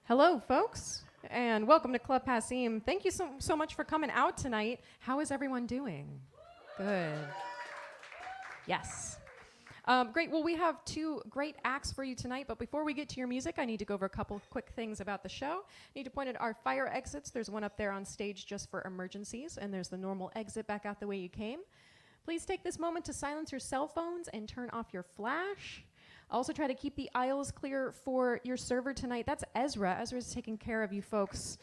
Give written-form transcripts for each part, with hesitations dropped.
Hello, folks, and welcome to Club Passim. Thank you so much for coming out tonight. How is everyone doing? Good. Yes. Great. Well, we have two great acts for you tonight, but before we get to your music, I need to go over a couple quick things about the show. I need to point out our fire exits. There's one up there on stage just for emergencies, and there's the normal exit back out the way you came. Please take this moment to silence your cell phones and turn off your flash. Also try to keep the aisles clear for your server tonight. That's Ezra. Ezra's taking care of you folks.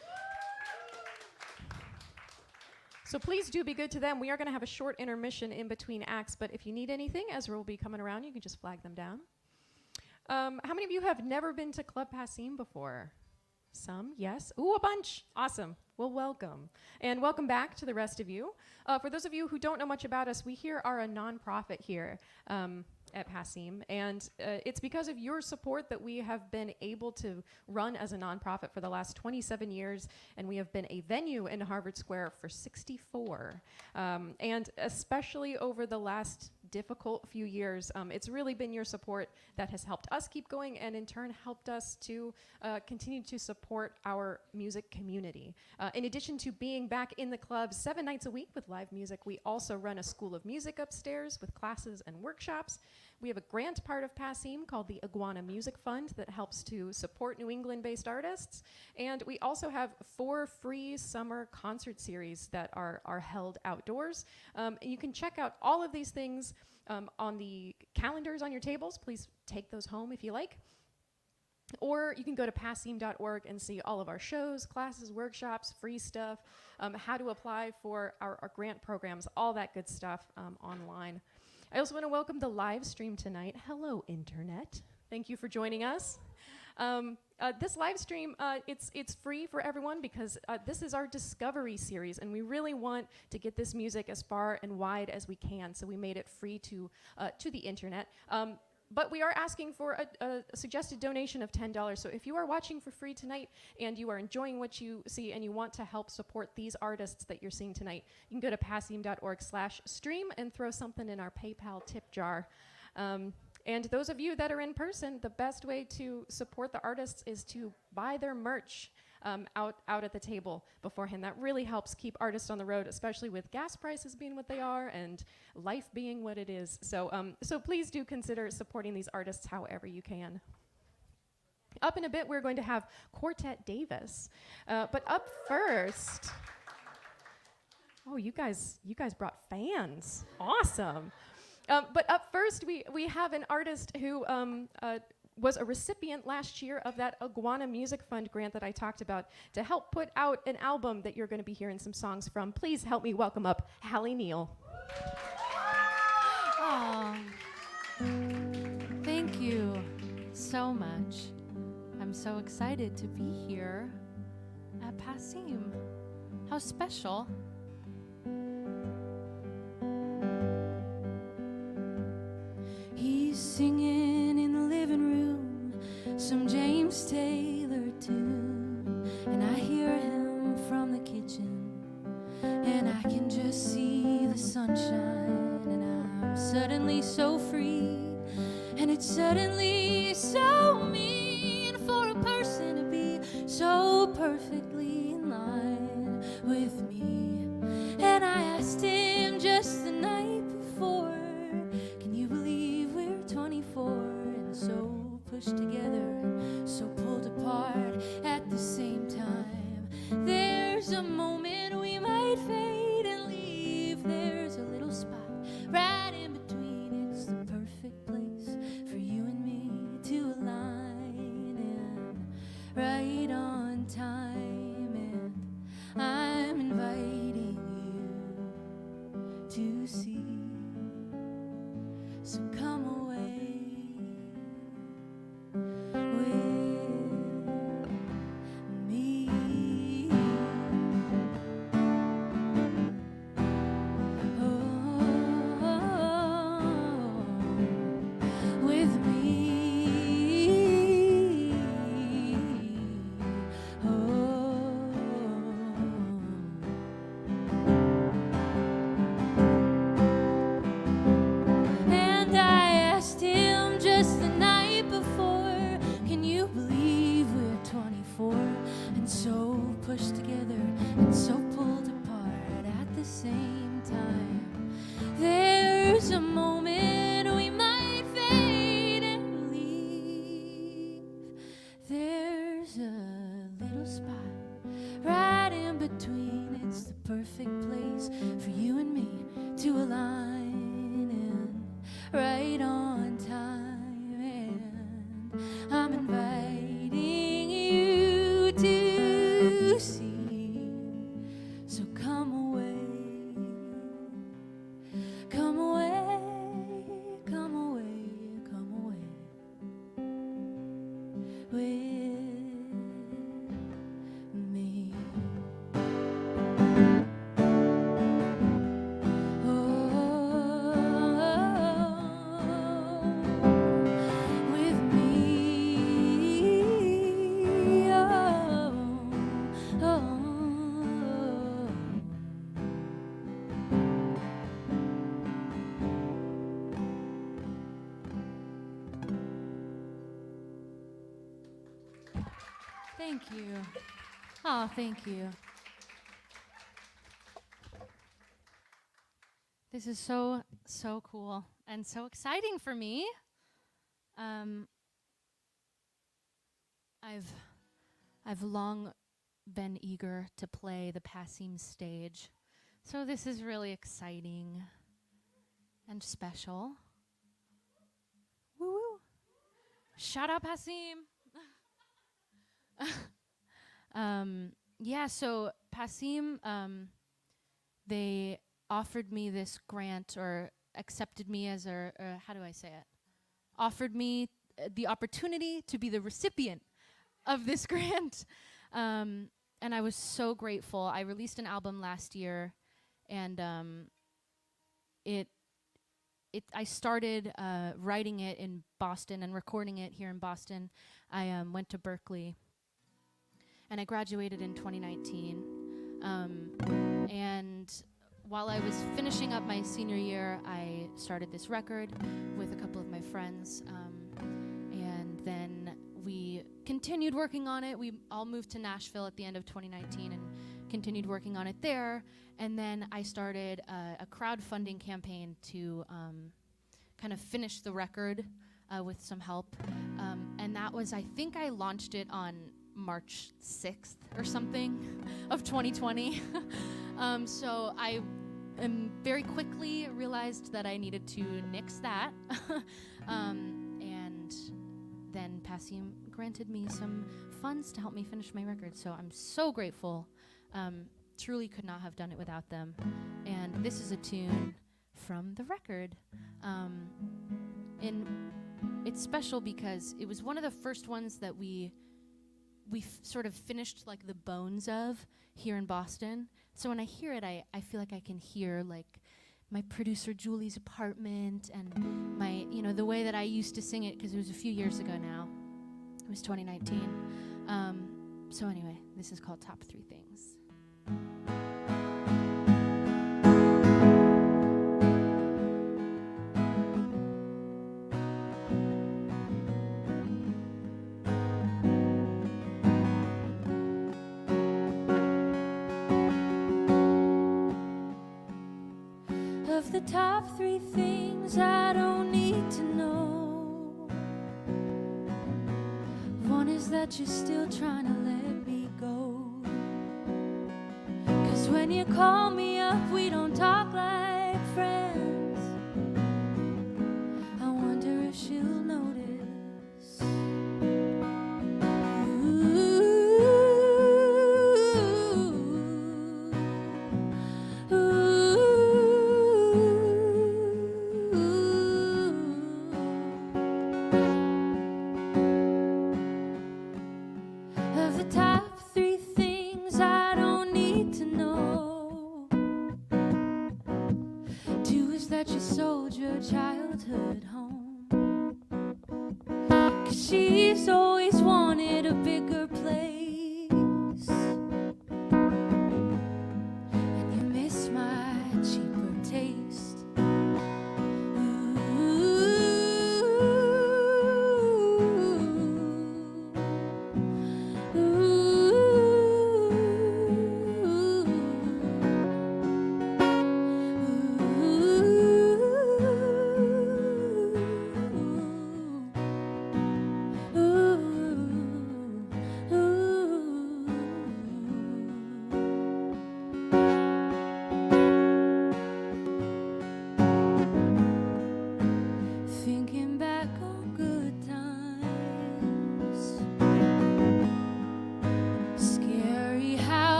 So please do be good to them. We are going to have a short intermission in between acts, but if you need anything, Ezra will be coming around. You can just flag them down. How many of you have never been to Club Passim before? Some, yes. Ooh, a bunch. Awesome. Well, welcome. And welcome back to the rest of you. For those of you who don't know much about us, we here are a nonprofit here at Passim, and it's because of your support that we have been able to run as a nonprofit for the last 27 years, and we have been a venue in Harvard Square for 64. And especially over the last difficult few years, it's really been your support that has helped us keep going and in turn helped us to continue to support our music community. In addition to being back in the club 7 nights a week with live music, we also run a school of music upstairs with classes and workshops. We have a grant part of Passim called the Iguana Music Fund that helps to support New England-based artists. And we also have 4 free summer concert series that are held outdoors. And you can check out all of these things on the calendars on your tables. Please take those home if you like. Or you can go to passim.org and see all of our shows, classes, workshops, free stuff, how to apply for our grant programs, all that good stuff online. I also want to welcome the live stream tonight. Hello, Internet. Thank you for joining us. This live stream, it's free for everyone because this is our Discovery series, and we really want to get this music as far and wide as we can, so we made it free to the Internet. But we are asking for a suggested donation of $10. So if you are watching for free tonight and you are enjoying what you see and you want to help support these artists that you're seeing tonight, you can go to passim.org/stream and throw something in our PayPal tip jar. And those of you that are in person, the best way to support the artists is to buy their merch out at the table beforehand. That really helps keep artists on the road, especially with gas prices being what they are and life being what it is. So please do consider supporting these artists however you can. Up in a bit, we're going to have Quartet Davis. But up first, oh, you guys brought fans. Awesome. But up first, we have an artist who was a recipient last year of that Iguana Music Fund grant that I talked about to help put out an album that you're going to be hearing some songs from. Please help me welcome up Halle Neal. Oh, thank you so much. I'm so excited to be here at Passim. How special. He's singing in the living room some James Taylor tune, and I hear him from the kitchen, and I can just see the sunshine, and I'm suddenly so free, and it's suddenly so mean for a person to be so perfectly in line with me. And I asked him just the night before, can you believe we're 24 and so pushed together and so pulled apart at the same time? There's a moment we might fade and leave. There's a little spot right in between. It's the perfect place for you and me to align in, right on time. And I'm inviting you to see. So come away with me. With me. pushed together and so pulled apart at the same time. There's a moment we might fade and leave. There's a little spot right in between. It's the perfect place for you and me to align in, right on time. And I'm inviting you to see. So come away, come away, come away, come away with me. With me, oh. Thank you. Oh, thank you. This is so cool and so exciting for me. I've long been eager to play the Passim stage, so this is really exciting and special. Woo woo! Shout out Passim. Yeah, so Passim, they offered me this grant, or accepted me as how do I say it? Offered me the opportunity to be the recipient of this grant. And I was so grateful. I released an album last year, and I started writing it in Boston and recording it here in Boston. I went to Berkeley, and I graduated in 2019. And while I was finishing up my senior year, I started this record with a couple of my friends, and then we continued working on it. We all moved to Nashville at the end of 2019 and continued working on it there. And then I started a crowdfunding campaign to kind of finish the record with some help. And that was, I think I launched it on March 6th or something of 2020. So I very quickly realized that I needed to nix that. And then Passim granted me some funds to help me finish my record. So I'm so grateful. Truly could not have done it without them. And this is a tune from the record. And it's special because it was one of the first ones that we sort of finished like the bones of here in Boston. So when I hear it, I feel like I can hear like my producer Julie's apartment and my, the way that I used to sing it, because it was a few years ago now. It was 2019. So anyway, this is called Top 3 Things. Of the top 3 things I don't need to know, one is that you're still trying to let me go. 'Cause when you call me up, we don't talk like friends. I wonder if she'll notice. Of the top 3 things I don't need to know, 2 is that you sold your childhood home. 'Cause she's always wanted a bigger place, and you miss my cheaper taste.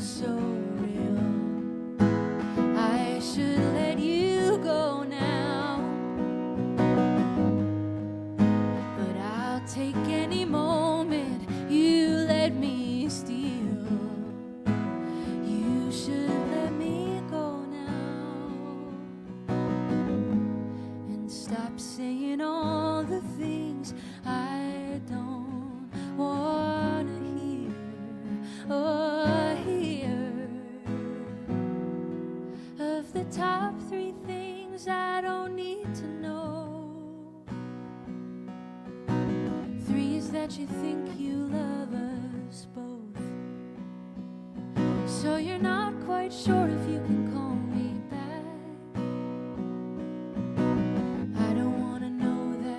feels so real. I should let you go now, but I'll take any moment you let me steal. You should let me go now and stop saying all the things I don't want to hear or hear. Of the top 3 things I don't need to know, 3 is that you think you love us both, so you're not quite sure if you can call me back. I don't want to know that.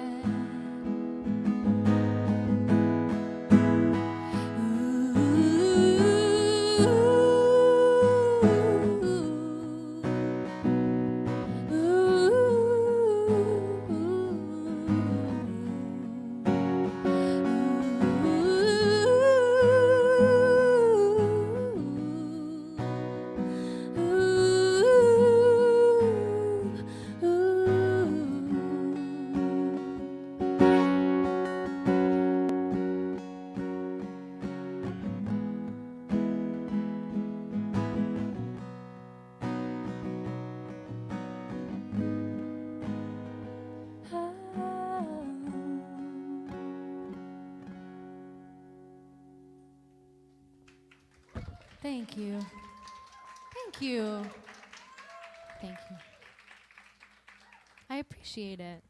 Thank you. Thank you. Thank you. I appreciate it.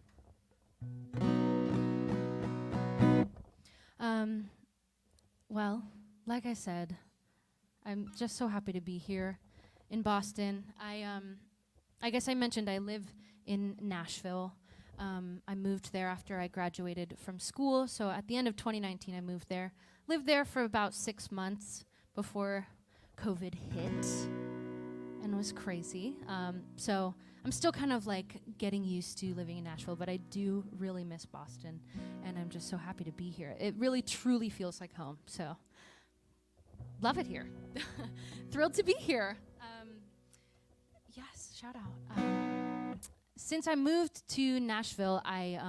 Well, like I said, I'm just so happy to be here in Boston. I guess I mentioned I live in Nashville. I moved there after I graduated from school. So at the end of 2019, I moved there. Lived there for about 6 months before COVID hit and was crazy. So I'm still kind of like getting used to living in Nashville, but I do really miss Boston, and I'm just so happy to be here. It really truly feels like home, so love it here. Thrilled to be here. Yes, shout out. Since I moved to Nashville, I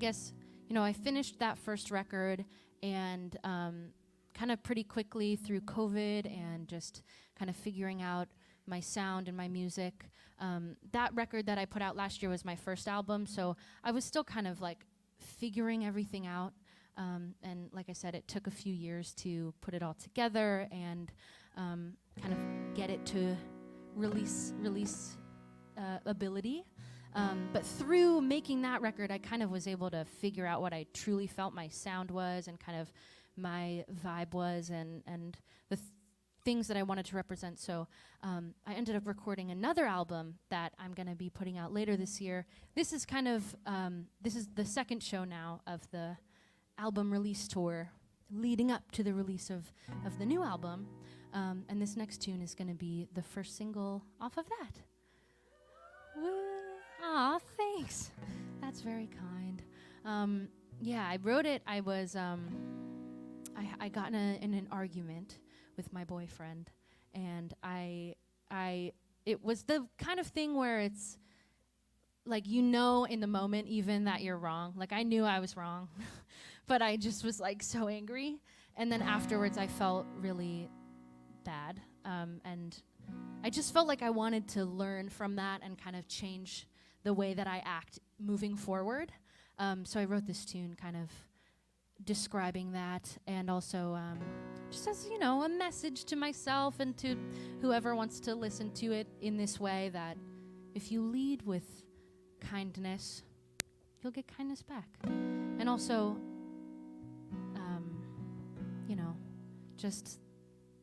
guess, I finished that first record, and kind of pretty quickly through COVID and just kind of figuring out my sound and my music. That record that I put out last year was my first album, so I was still kind of like figuring everything out. And like I said, it took a few years to put it all together and kind of get it to release ability. But through making that record, I kind of was able to figure out what I truly felt my sound was and kind of my vibe was and the things that I wanted to represent. So I ended up recording another album that I'm going to be putting out later this year. This is kind of, this is the second show now of the album release tour leading up to the release of the new album. And this next tune is going to be the first single off of that. Aw, thanks. That's very kind. Yeah, I wrote it. I was, I got in an argument with my boyfriend, and it was the kind of thing where it's like, in the moment even that you're wrong. Like, I knew I was wrong, but I just was like so angry. And then afterwards I felt really bad. And I just felt like I wanted to learn from that and kind of change the way that I act moving forward. So I wrote this tune kind of describing that, and also just as, a message to myself and to whoever wants to listen to it in this way, that if you lead with kindness, you'll get kindness back. And also, just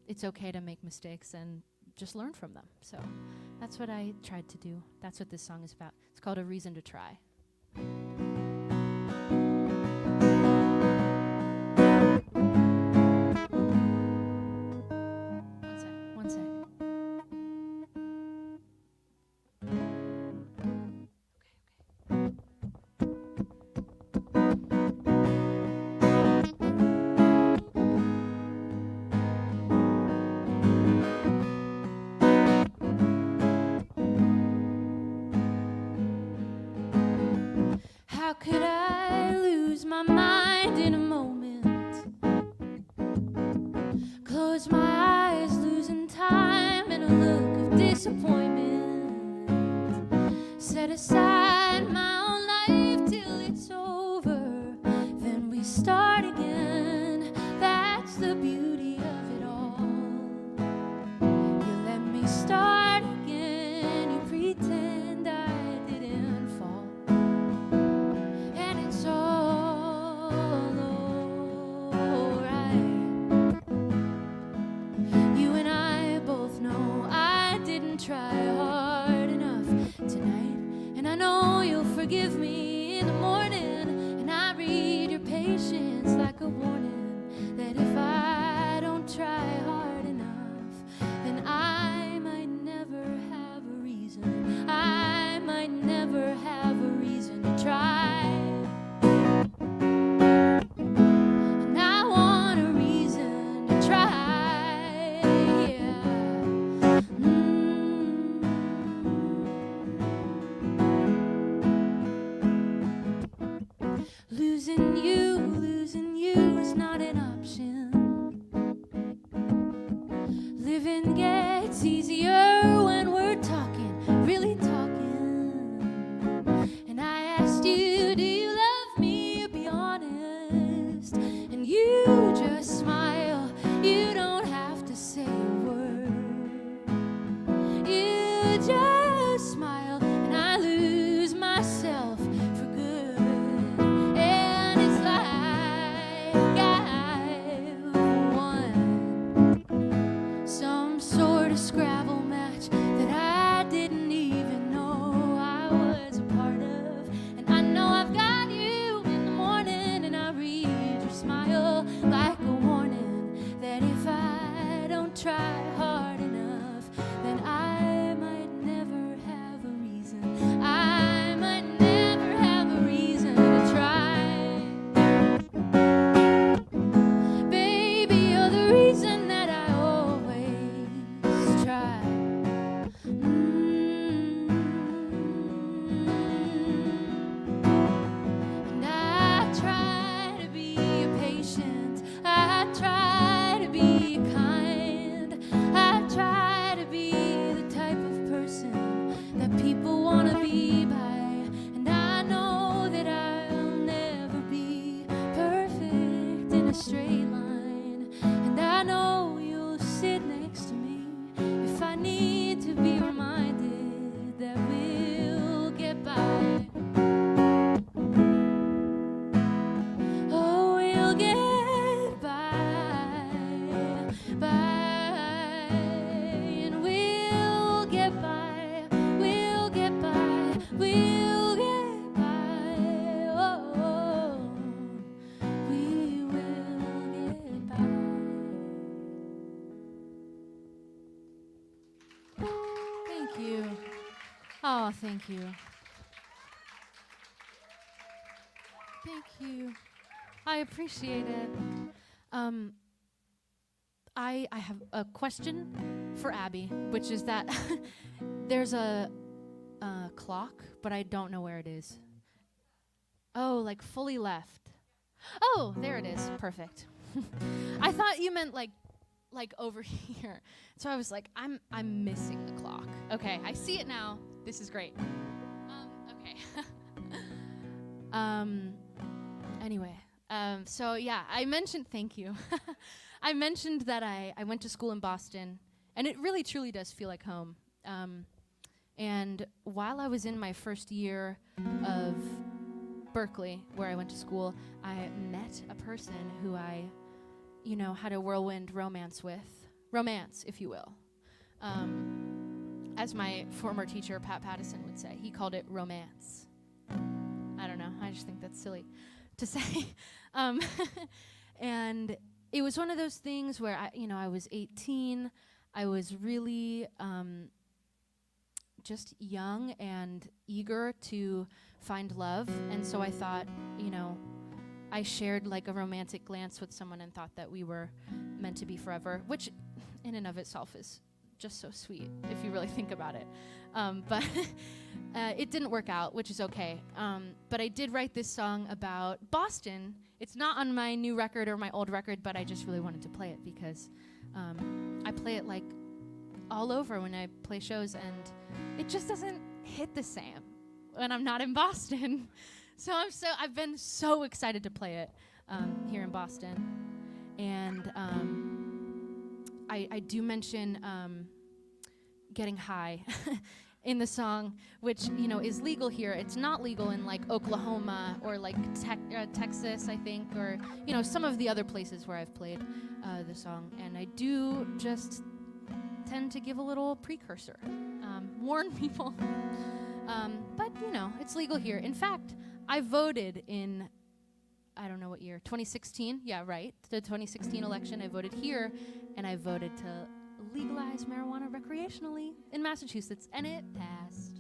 it's okay to make mistakes and just learn from them. So that's what I tried to do. That's what this song is about. It's called A Reason to Try. One sec. look of disappointment. Set aside my own life till it's over, then we start again. That's the beauty of it all. You let me start again, you pretend I didn't fall, and it's all alright. You and I both know I didn't try hard enough tonight, and I know you'll forgive me in the morning, and I read your patience like a warning that if I don't try hard enough, then I might never have a reason. I might never have a reason to try. And I want a reason to try. Yeah. Losing you is not an option. Living gets easier when we're talking, really talking. And I asked you, do you love me? Be honest. And you just smile. You don't have to say a word. You just smile, and I lose myself for good. And it's like I've won some sort of Scrabble match that I didn't even know I was a part of. And I know I've got you in the morning, and I read your smile like a warning that if I don't try hard enough, then I might never have a reason. I might never have a reason to try. Baby, you're the reason that I always try. And I try to be patient. I try to be kind. I try to be the type of person that people want to be by. And I know that I'll never be perfect in a straight line. And I know you'll sit next to me if I need to be reminded that we'll get by. Oh, we'll get by, and we'll get by, we'll get by, we'll get by. Oh, we will get by. Thank you. Oh, thank you. Thank you. I appreciate it. I have a question for Abby, which is that there's a clock, but I don't know where it is. Oh, like fully left. Oh, there it is. Perfect. I thought you meant like over here. So I was like, I'm missing the clock. Okay, I see it now. This is great. Okay. Anyway, so yeah, I mentioned, thank you. I mentioned that I went to school in Boston, and it really truly does feel like home. And while I was in my first year of Berkeley, where I went to school, I met a person who I, had a whirlwind romance with. Romance, if you will. As my former teacher, Pat Pattison, would say, he called it romance. I don't know, I just think that's silly to say. And it was one of those things where I was 18. I was really just young and eager to find love. And so I thought, I shared like a romantic glance with someone and thought that we were meant to be forever, which in and of itself is just so sweet if you really think about it. But it didn't work out, which is okay. But I did write this song about Boston. It's not on my new record or my old record, but I just really wanted to play it because I play it like all over when I play shows, and it just doesn't hit the same when I'm not in Boston. So I've been so excited to play it here in Boston. And I do mention getting high in the song, which, you know, is legal here. It's not legal in like Oklahoma or like Texas, I think, or, you know, some of the other places where I've played the song. And I do just tend to give a little precursor, warn people. But, you know, it's legal here. In fact, I voted in, I don't know what year, 2016? Yeah, right. The 2016 election, I voted here, and I voted to legalize marijuana recreationally in Massachusetts, and it passed.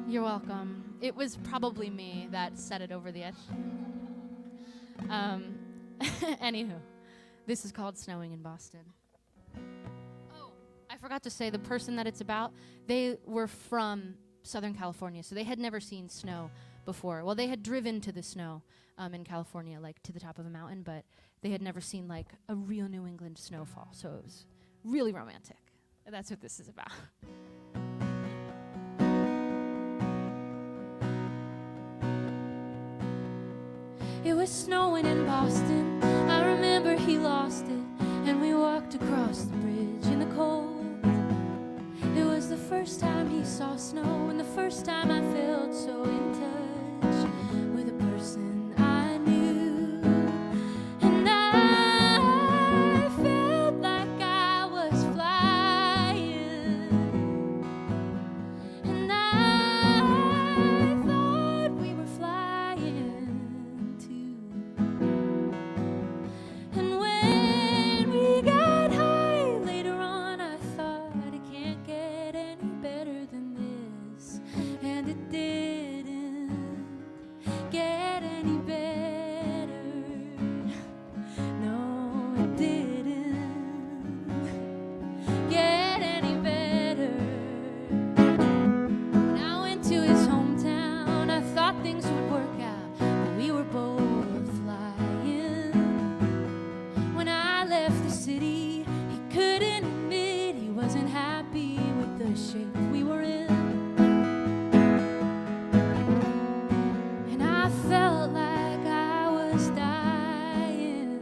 You're welcome. It was probably me that set it over the edge. Anywho, this is called Snowing in Boston. Oh, I forgot to say, the person that it's about, they were from Southern California, so they had never seen snow before. Well, they had driven to the snow in California, like to the top of a mountain, but they had never seen like a real New England snowfall, so it was really romantic. That's what this is about. It was snowing in Boston. I remember he lost it, and we walked across the bridge in the cold. It was the first time he saw snow, and the first time I felt so in touch with a person I knew. And I felt like I was flying, and I thought we were flying too. And when we got high later on, I thought it can't get any better than this. And it didn't get any better. No, it didn't get any better. When I went to his hometown, I thought things would work out, but we were both flying. When I left the city, he couldn't admit he wasn't happy with the shape we were in. And I felt like I was dying.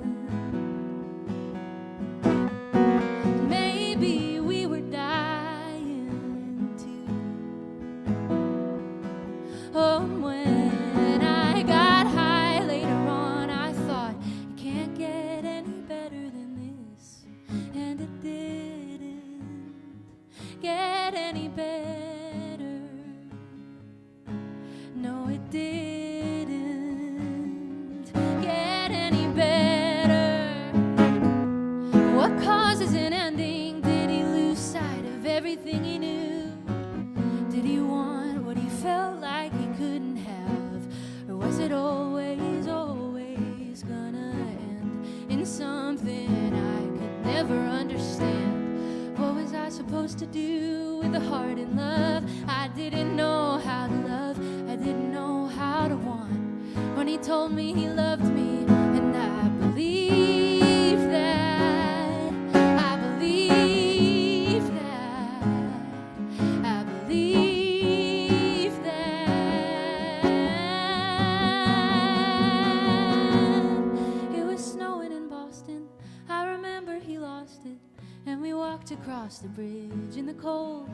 Maybe we were dying too. Oh, and when I got high later on, I thought it can't get any better than this. And it didn't get any better. No, it didn't get any better. What causes an ending? Did he lose sight of everything he knew? Did he want what he felt like he couldn't have? Or was it always, always gonna end in something I could never understand? What was I supposed to do with a heart in love? I didn't know how to love, I didn't know how to want. When he told me he loved me, and I believed that, I believed that, I believed that. It was snowing in Boston. I remember he lost it, and we walked across the bridge in the cold.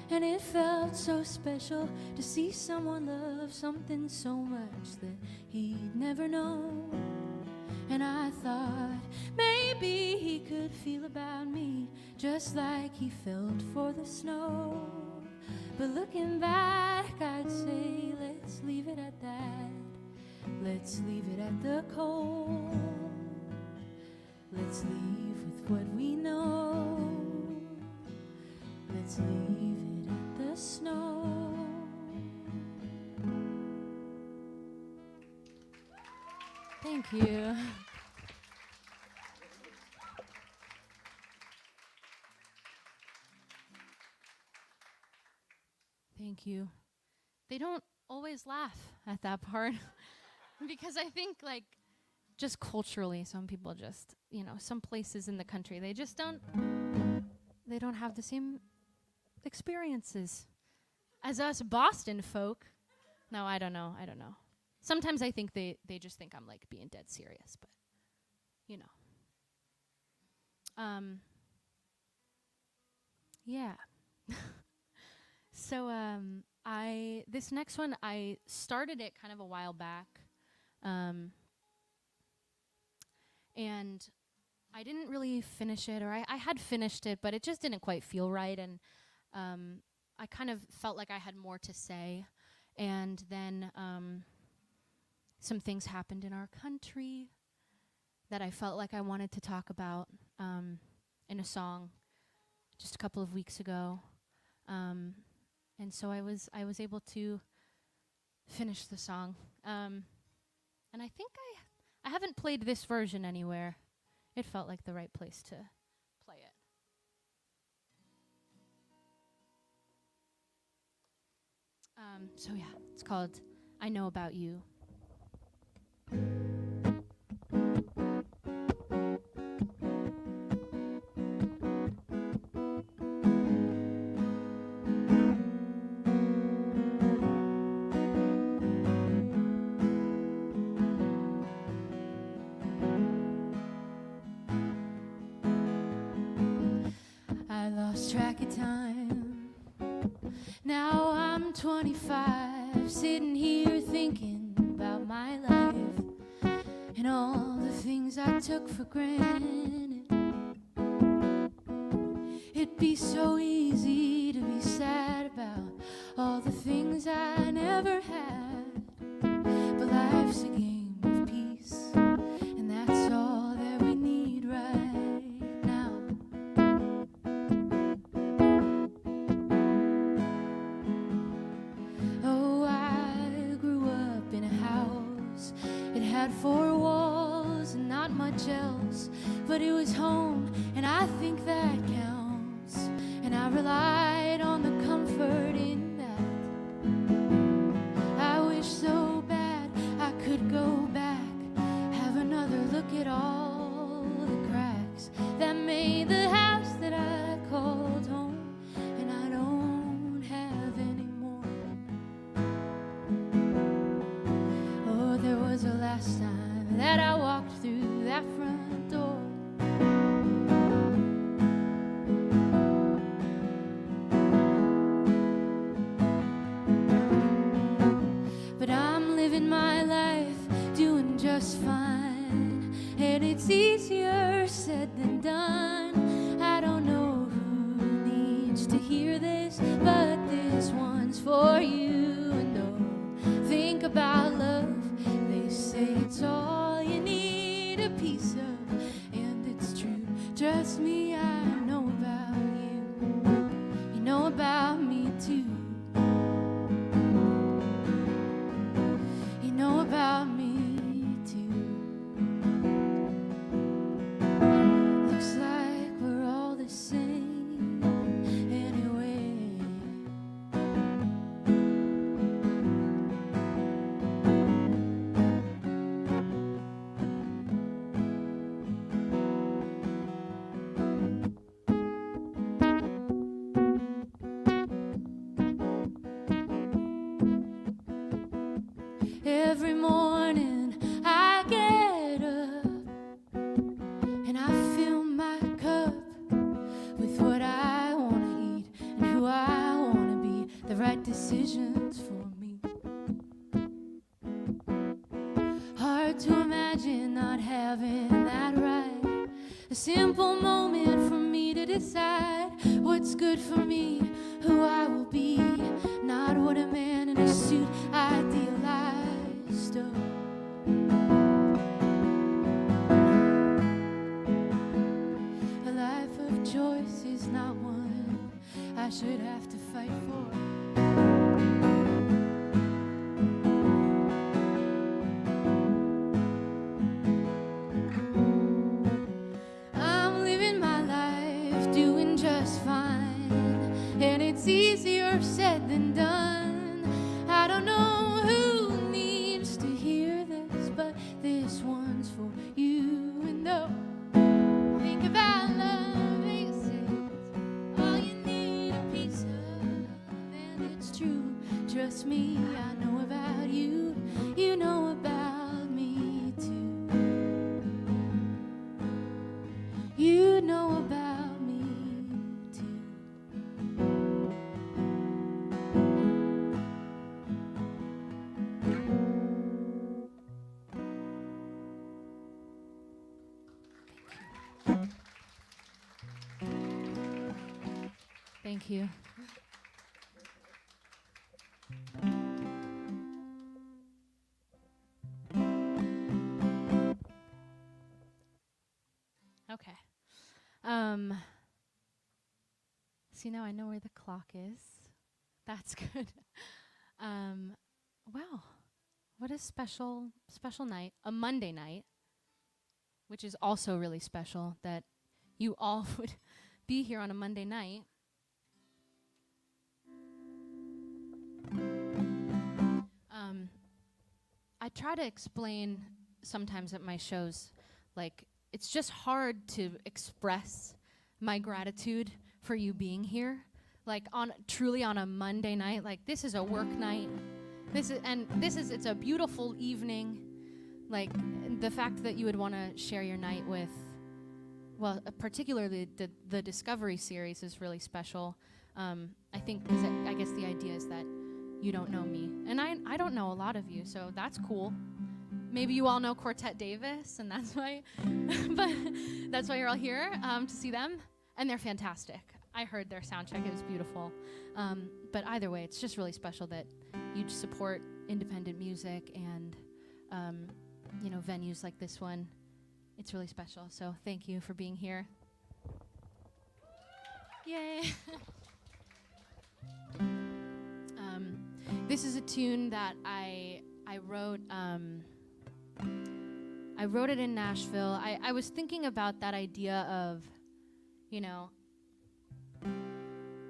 And it felt so special to see someone love something so much that he'd never known. And I thought maybe he could feel about me just like he felt for the snow. But looking back, I'd say let's leave it at that. Let's leave it at the cold. Let's leave with what we know. Let's leave it at the snow. Thank you. Thank you. They don't always laugh at that part because I think like just culturally, some people just, some places in the country, they just don't have the same experiences as us Boston folk. No, I don't know. Sometimes I think they just think I'm like being dead serious, but yeah. So this next one, I started it kind of a while back, and I didn't really finish it, or I had finished it, but it just didn't quite feel right, and I kind of felt like I had more to say, and then some things happened in our country that I felt like I wanted to talk about in a song just a couple of weeks ago. And so I was able to finish the song. And I think I haven't played this version anywhere. It felt like the right place to play it. So yeah, it's called I Know About You. I lost track of time. Now I'm 25, sitting here thinking about my life and all the things I took for granted. It'd be so easy to be sad about all the things I never had, but life's a game of peace, and that's all that we need right now. Oh, I grew up in a house. It had 4 walls and not much else, but it was home, and I think that counts. And I relied on the comfort in that. I wish so bad I could go back, have another look at all the cracks that made the house that I called home, and I don't have any more. Oh, there was a last time that I walked through that front door. But I'm living my life, doing just fine, and it's easier said than done. I don't know who needs to hear this, but this one's for you. And oh, think about love. They say it's all you need a piece of, and it's true. Trust me, I know about you. You know about me too. You know about me too. Looks like we're all the same anyway. Every morning I get up and I fill my cup with what I want to eat and who I want to be, the right decisions for me. Hard to imagine not having that right. A simple moment for me to decide what's good for me, who I will be, not what a man in a suit idealized of. A life of choice is not one I should have to fight for. I'm living my life, doing just fine, and it's easier said than done. I don't know who needs to hear this, but this one's for Thank you. Okay. See, now I know where the clock is. That's good. Wow. What a special night. A Monday night, which is also really special that you all would be here on a Monday night. I try to explain sometimes at my shows, like, it's just hard to express my gratitude for you being here. Like, truly on a Monday night, like, this is a work night. It's a beautiful evening. Like, the fact that you would want to share your night with, well, particularly the Discovery series is really special. I think, I guess the idea is that you don't know me. And I don't know a lot of you, so that's cool. Maybe you all know Quartet Davis, and that's why, but that's why you're all here, to see them. And they're fantastic. I heard their sound check, it was beautiful. But either way, it's just really special that you support independent music and, venues like this one. It's really special, so thank you for being here. Yay. This is a tune that I wrote. I wrote it in Nashville. I was thinking about that idea of,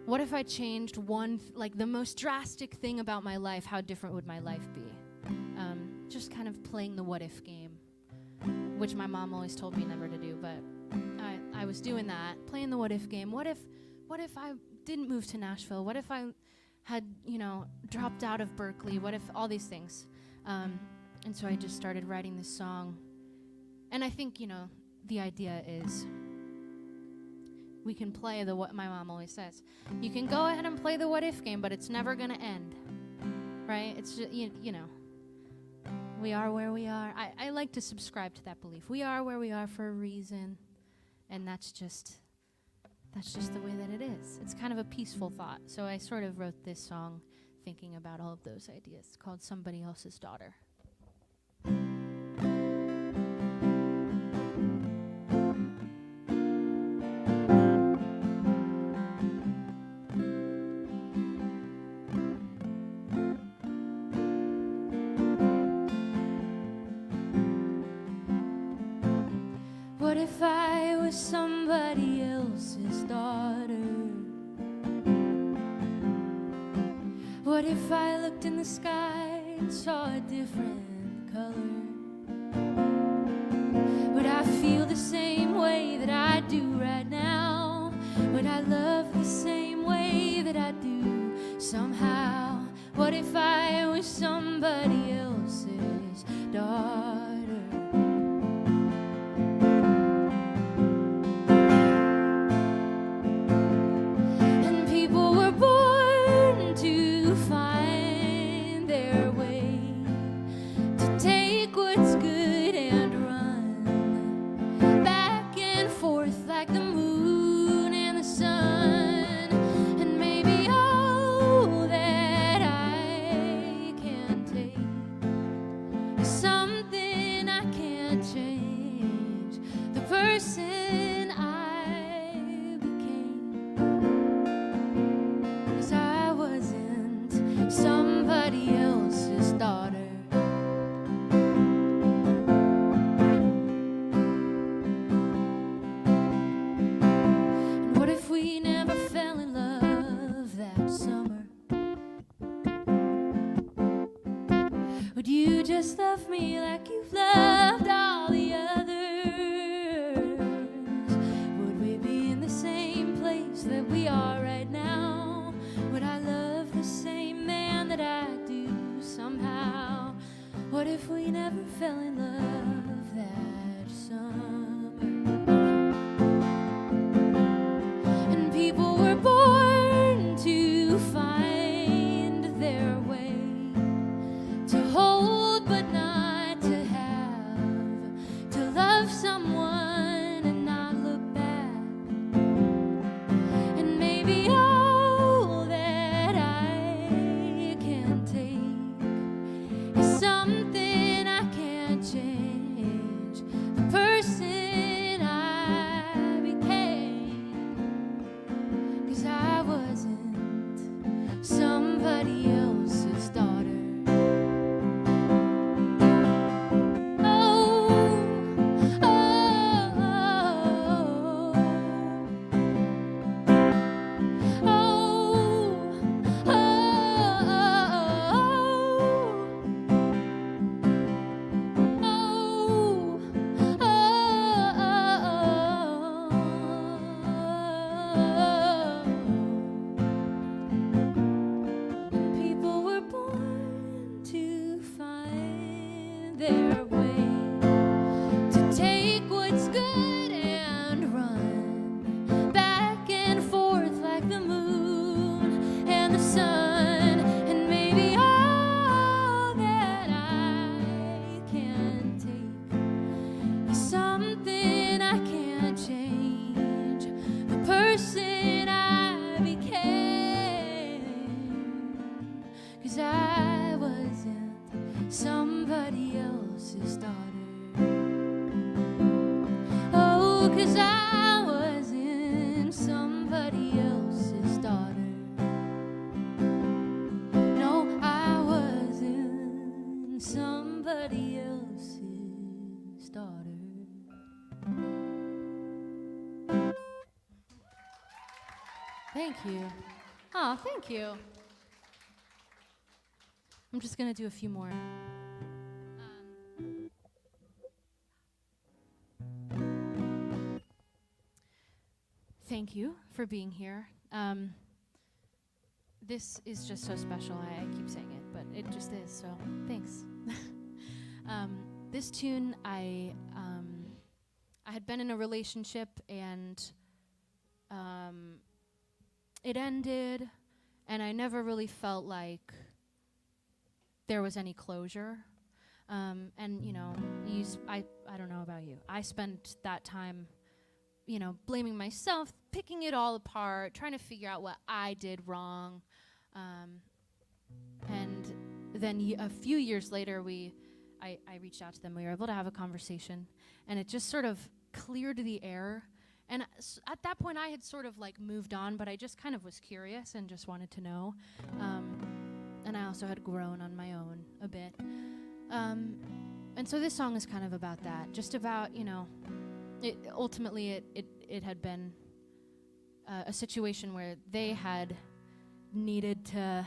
what if I changed the most drastic thing about my life, how different would my life be? Just kind of playing the what if game, which my mom always told me never to do, but I was doing that, playing the what if game. What if I didn't move to Nashville? What if I had, dropped out of Berkeley? What if all these things? And so I just started writing this song. And I think, the idea is we can play what my mom always says. You can go ahead and play the what if game, but it's never going to end, right? It's just, we are where we are. I like to subscribe to that belief. We are where we are for a reason, and that's just the way that it is. It's kind of a peaceful thought. So I sort of wrote this song thinking about all of those ideas. It's called Somebody Else's Daughter. What if I was somebody else's daughter? What if I looked in the sky and saw a different color? Would I feel the same way that I do right now? Would I love the same way that I do somehow? What if I was somebody else's daughter? Would you just love me like you've loved all the others? Would we be in the same place that we are right now? Would I love the same man that I do somehow? What if we never fell in love that summer? And people were born to find their way, to hold but not to 'cause I wasn't somebody else's daughter. No, I wasn't somebody else's daughter. Thank you. Oh, thank you. I'm just going to do a few more. Thank you for being here. This is just so special. I keep saying it, but it just is, so thanks. This tune, I had been in a relationship, and it ended, and I never really felt like there was any closure. And, you know, I don't know about you. I spent that time, you know, blaming myself, picking it all apart, trying to figure out what I did wrong. And then a few years later, I reached out to them. We were able to have a conversation, and it just sort of cleared the air. And at that point, I had sort of like moved on, but I just kind of was curious and just wanted to know. And I also had grown on my own a bit. And so this song is kind of about that, just about, you know, ultimately it had been a situation where they had needed to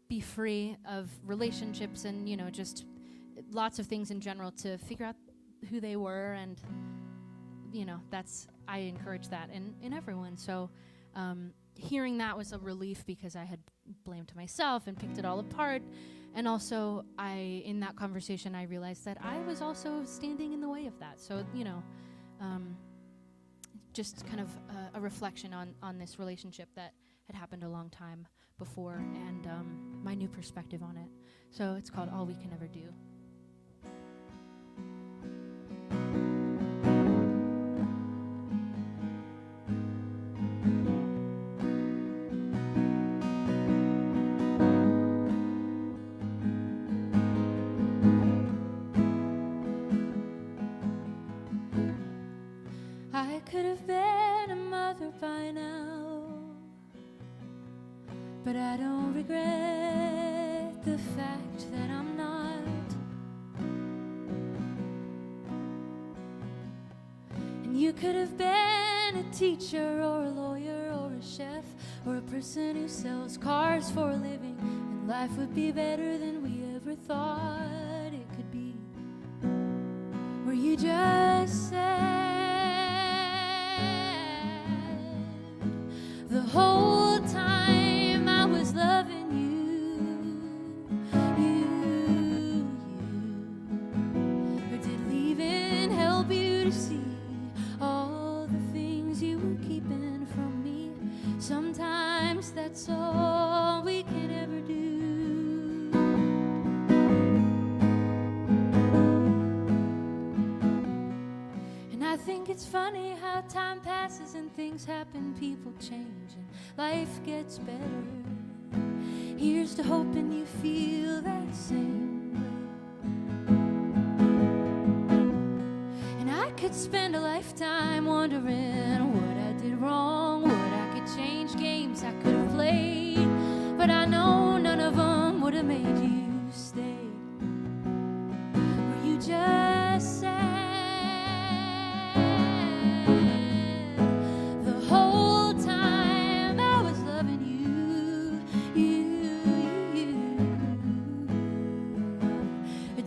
be free of relationships and, you know, just lots of things in general to figure out who they were. And, you know, I encourage that in everyone. So hearing that was a relief, because I had blamed myself and picked it all apart. And also, in that conversation, I realized that I was also standing in the way of that. So, you know, just kind of a reflection on this relationship that had happened a long time before, and my new perspective on it. So it's called All We Can Ever Do. I could have been a mother by now, but I don't regret the fact that I'm not. And you could have been a teacher or a lawyer or a chef or a person who sells cars for a living, and life would be better than we ever thought it could be. Or you just said the whole time I was loving you. Or did leaving help you to see all the things you were keeping from me? Sometimes that's all we can ever do. And I think it's funny how time passes and things happen, people change, and life gets better. Here's to hoping you feel that same way. And I could spend a lifetime wondering what I did wrong, what I could change, games I could have played, but I know none of them would have made you stay. Or you just said the whole time I was loving you.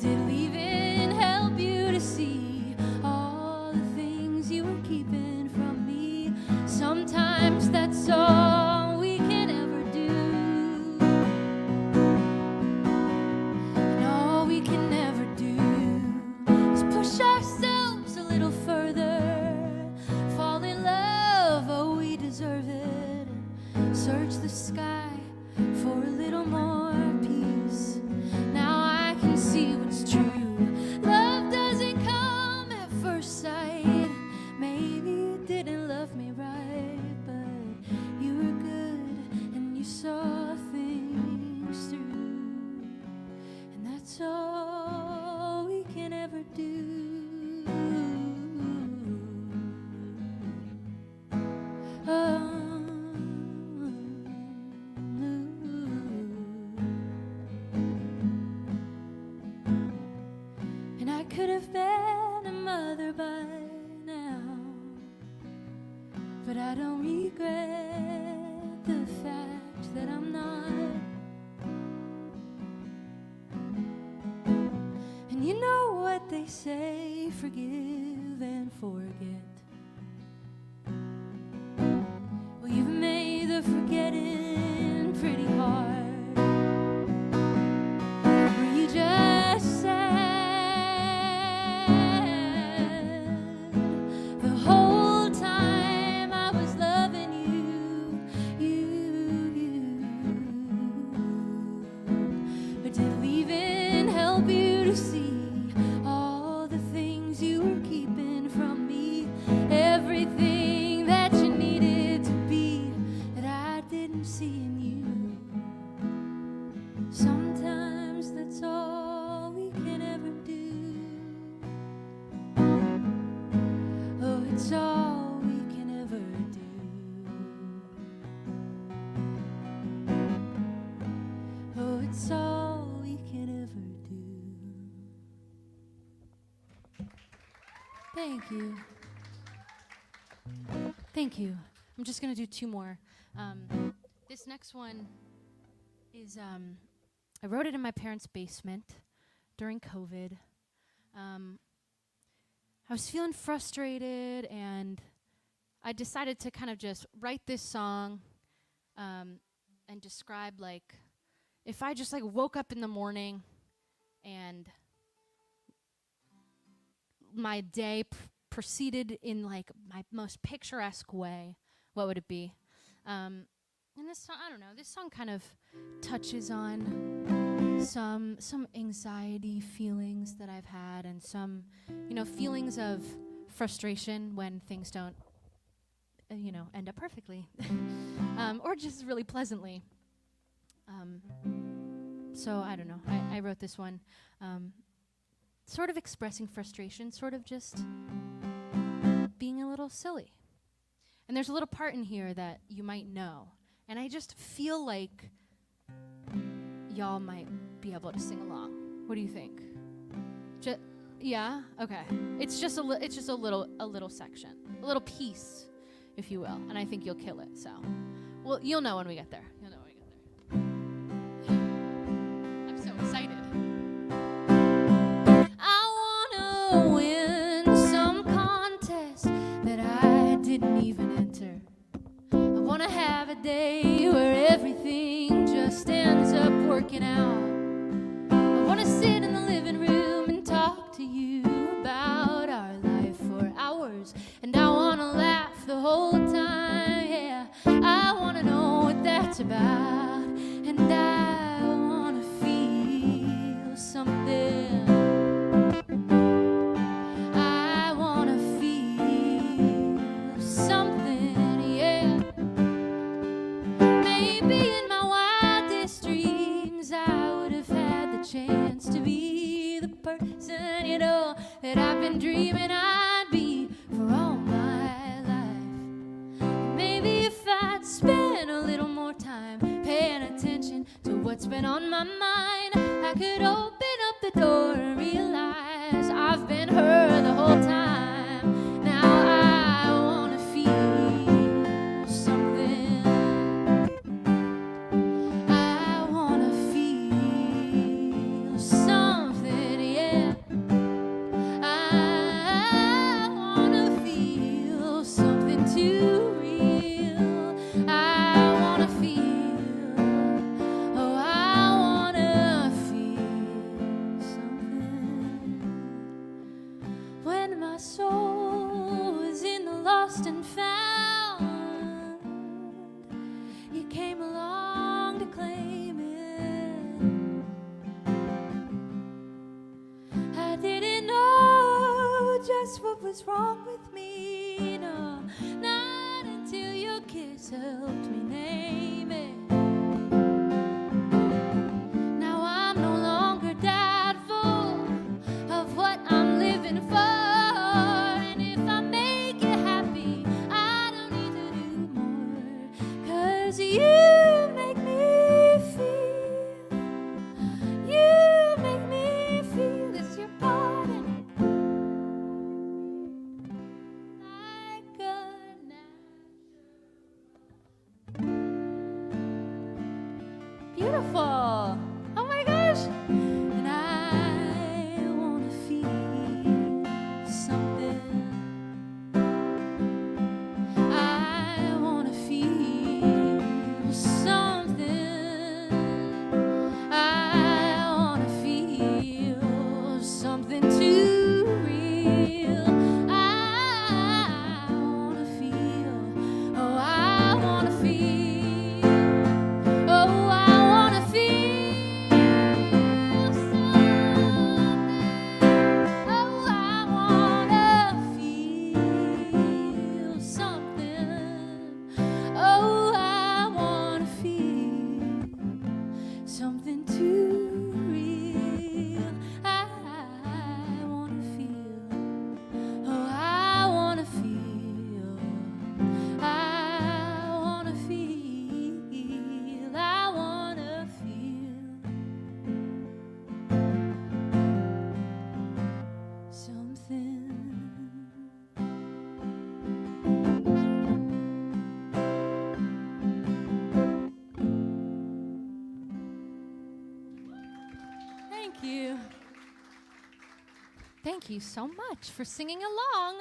Did leaving help you to see all the things you were keeping from me? Sometimes that's all we can ever do. And all we can ever do is push ourselves a little further, fall in love, oh we deserve it, and search the sky for a little more peace. Now I can see what's true. Love doesn't come at first sight. Maybe but I don't regret the fact that I'm not. And you know what they say, forgive and forget. Well, you've made the forgetting pretty hard. Were you just sad the whole time I was loving you? But did leaving help you to see all the things you were keeping from me? Everything that you needed to be that I didn't see in you. Sometimes that's all we can ever do. Oh, it's all we can ever do. Oh, it's all we can ever do. Thank you. Thank you. I'm just going to do two more. This next one is, I wrote it in my parents' basement during COVID. I was feeling frustrated, and I decided to kind of just write this song and describe, like, if I just, like, woke up in the morning and my day proceeded in, like, my most picturesque way, what would it be? And this song, I don't know, this song kind of touches on some anxiety feelings that I've had, and some, feelings of frustration when things don't, end up perfectly, or just really pleasantly. So I don't know, I wrote this one, sort of expressing frustration, sort of just being a little silly. And there's a little part in here that you might know. And I just feel like y'all might be able to sing along. What do you think? Yeah? Okay. It's just a little section. A little piece, if you will. And I think you'll kill it, so. Well, you'll know when we get there. You'll know when we get there. I'm so excited. I wanna win some contest that I didn't even enter. I wanna have a day where everything just ends up working out. I wanna sit in the living room and talk to you about our life for hours. And I wanna laugh the whole time, yeah. I wanna know what that's about. And I wanna feel something. I wanna feel something, yeah. Maybe in my wildest dreams I would have had the chance to be the person, that I've been dreaming I'd be for all my life. Maybe if I'd spend a little more time paying attention to what's been on my mind, I could open up the door and realize I've been her the whole time. Now I wanna feel something. I wanna feel something, yeah. I wanna feel something too real. I wanna feel, oh, I wanna feel something. When my soul was in the lost and found, you came along to claim it. I didn't know just what was wrong with me, no, not until your kiss helped me name it. Now I'm no longer doubtful of what I'm living for. And if I make you happy, I don't need to do more. 'Cause you make me feel, it's your body like a natural. Thank you so much for singing along.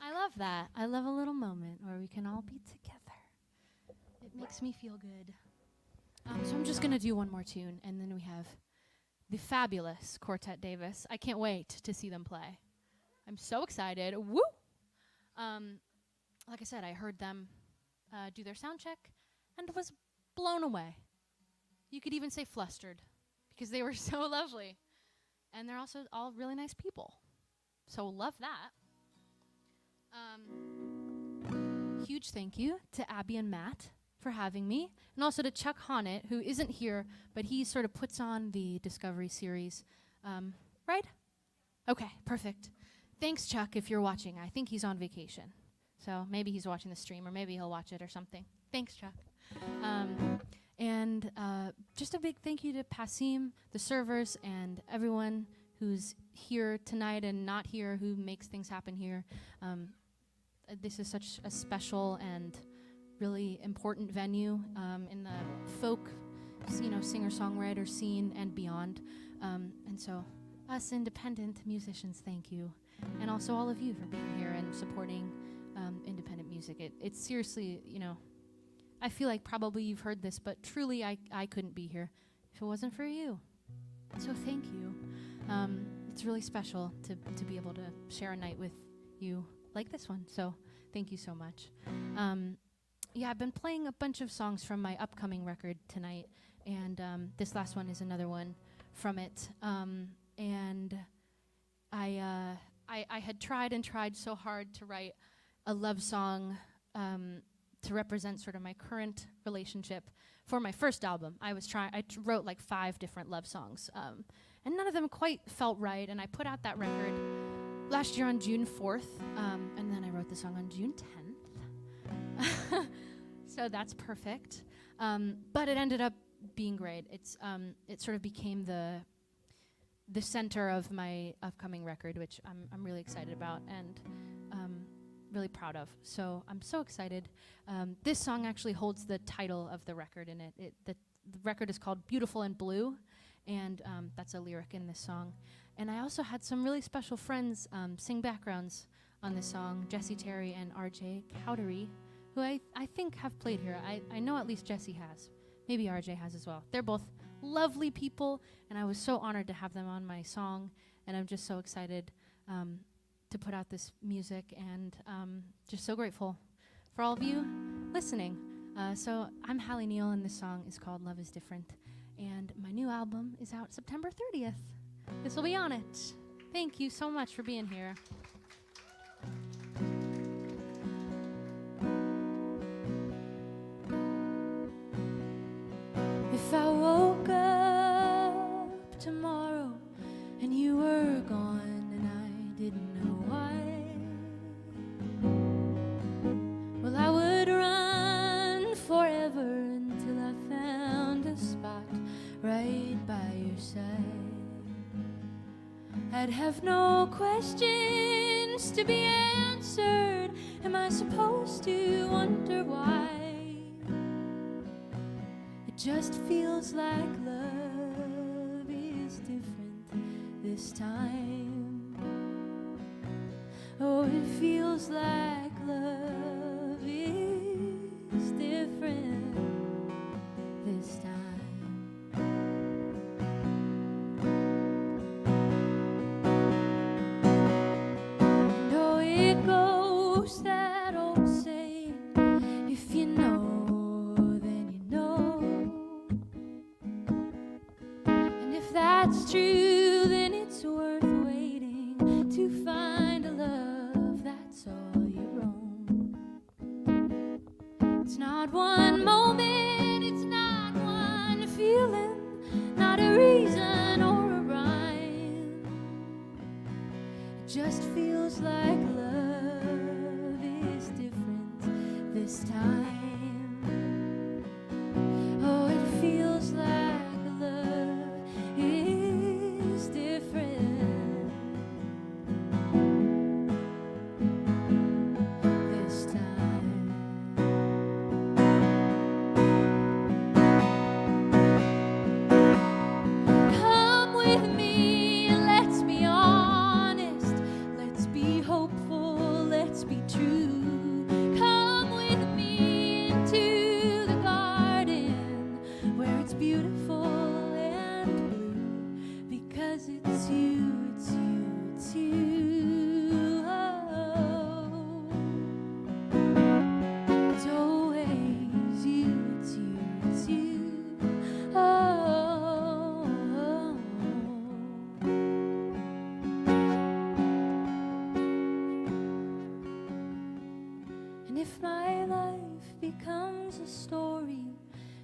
I love that. I love a little moment where we can all be together. It makes me feel good. So I'm just going to do one more tune, and then we have the fabulous Quartet Davis. I can't wait to see them play. I'm so excited. Woo! Like I said, I heard them do their sound check and was blown away. You could even say flustered, because they were so lovely. And they're also all really nice people. So love that. Huge thank you to Abby and Matt for having me, and also to Chuck Honnett, who isn't here, but he sort of puts on the Discovery series. Right? Okay, perfect. Thanks, Chuck, if you're watching. I think he's on vacation. So maybe he's watching the stream, or maybe he'll watch it or something. Thanks, Chuck. And just a big thank you to Passim, the servers, and everyone who's here tonight and not here, who makes things happen here. This is such a special and really important venue in the folk, singer-songwriter scene and beyond. And so us independent musicians, thank you. And also all of you for being here and supporting independent music. It's seriously, I feel like probably you've heard this, but truly I couldn't be here if it wasn't for you. So thank you. It's really special to be able to share a night with you like this one. So thank you so much. I've been playing a bunch of songs from my upcoming record tonight, and this last one is another one from it. And I had tried so hard to write a love song to represent sort of my current relationship for my first album. I wrote like 5 different love songs, and none of them quite felt right. And I put out that record last year on June 4th, and then I wrote the song on June 10th. So that's perfect. But it ended up being great. It sort of became the center of my upcoming record, which I'm really excited about and really proud of. So I'm so excited. This song actually holds the title of the record in it. The record is called Beautiful and Blue, and that's a lyric in this song. And I also had some really special friends sing backgrounds on this song, Jesse Terry and RJ Cowdery, who I think have played here. I know at least Jesse has. Maybe RJ has as well. They're both lovely people, and I was so honored to have them on my song, and I'm just so excited to put out this music, and just so grateful for all of you listening. So I'm Halle Neal, and this song is called Love is Different, and my new album is out September 30th. This will be on it. Thank you so much for being here. If I woke up tomorrow and you were gone and I didn't know why, well, I would run forever until I found a spot right by your side. I'd have no questions to be answered. Am I supposed to wonder why? It just feels like love is different this time. Oh, it feels like love is different this time. And oh, it goes that old saying, if you know, then you know. And if that's true, then it's worth waiting to find a love that's all your own. It's not one moment, it's not one feeling, not a reason or a rhyme. It just feels like love is different this time. Oh, it feels like love is different this time. And if my life becomes a story,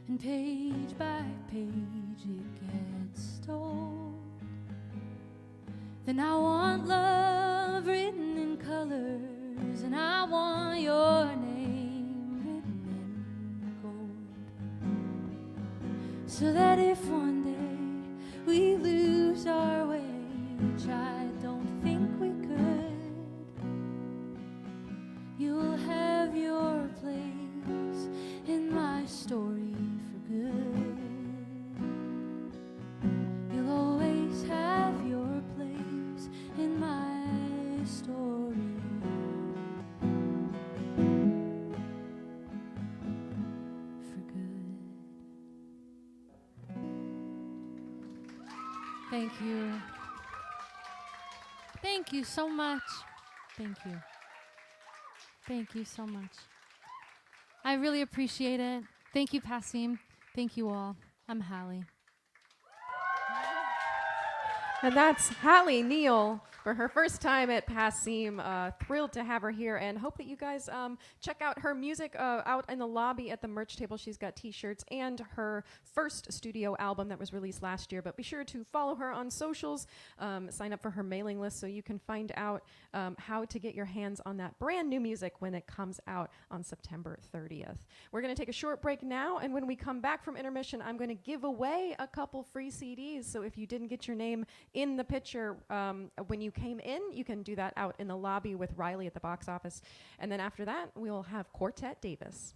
and page by page it gets told, then I want love written in colors, and I want your name written in gold, so that if one day we lose our way, which I don't think we could, you'll have your place in my story for good. You'll always have your place in my story for good. Thank you. Thank you so much. Thank you. Thank you so much. I really appreciate it. Thank you, Passim. Thank you all. I'm Hallie. And that's Halle Neal for her first time at Passim. Thrilled to have her here, and hope that you guys check out her music out in the lobby at the merch table. She's got t-shirts and her first studio album that was released last year. But be sure to follow her on socials, sign up for her mailing list so you can find out how to get your hands on that brand new music when it comes out on September 30th. We're going to take a short break now, and when we come back from intermission, I'm going to give away a couple free CDs. So if you didn't get your name in the picture when you came in, you can do that out in the lobby with Riley at the box office. And then after that, we'll have Quartet Davis.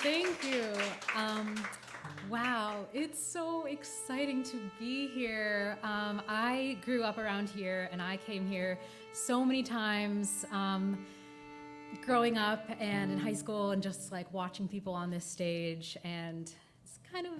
Thank you. Wow, it's so exciting to be here. I grew up around here and I came here so many times growing up and in high school and just like watching people on this stage, and it's kind of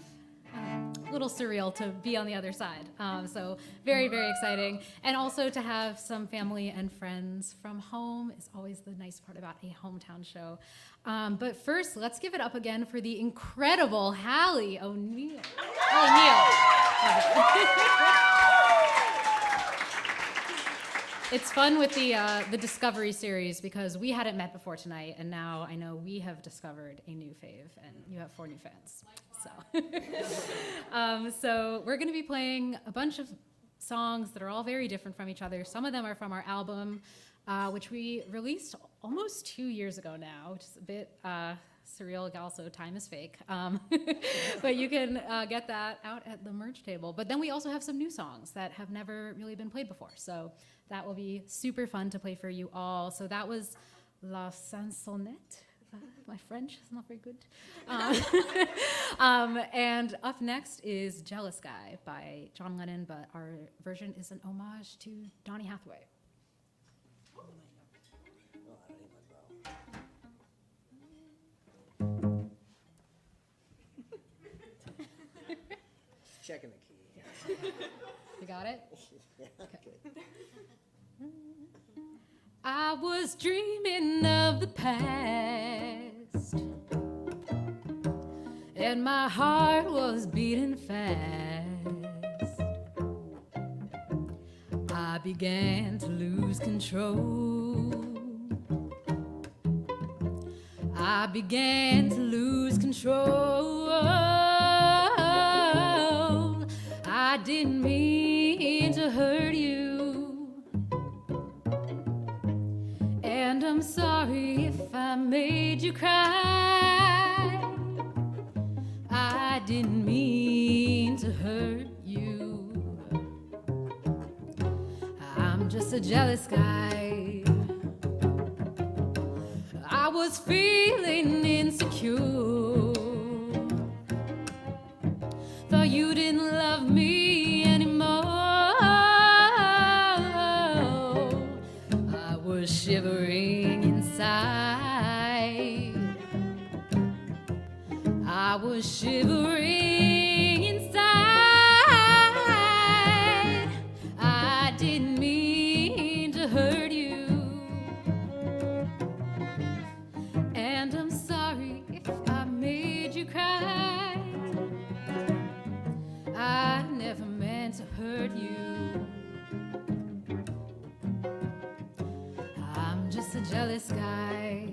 a little surreal to be on the other side. So very, very exciting. And also to have some family and friends from home is always the nice part about a hometown show. But first, let's give it up again for the incredible Hallie O'Neal. It's fun with the Discovery series because we hadn't met before tonight, and now I know we have discovered a new fave, and you have 4 new fans. So we're going to be playing a bunch of songs that are all very different from each other. Some of them are from our album, which we released almost 2 years ago now, which is a bit surreal. Also, time is fake. But you can get that out at the merch table. But then we also have some new songs that have never really been played before. So that will be super fun to play for you all. So that was La Sansonnette. My French is not very good. And up next is Jealous Guy by John Lennon, but our version is an homage to Donny Hathaway. Checking the key. You got it? Okay. I was dreaming of the past, and my heart was beating fast. I began to lose control. I began to lose control. I didn't mean to hurt you. And I'm sorry if I made you cry. I didn't mean to hurt you. I'm just a jealous guy. I was feeling insecure. Thought you didn't love me anymore. I was shivering inside. I was shivering inside. I didn't mean to hurt you. And I'm sorry if I made you cry. I never meant to hurt you. I'm just a jealous guy.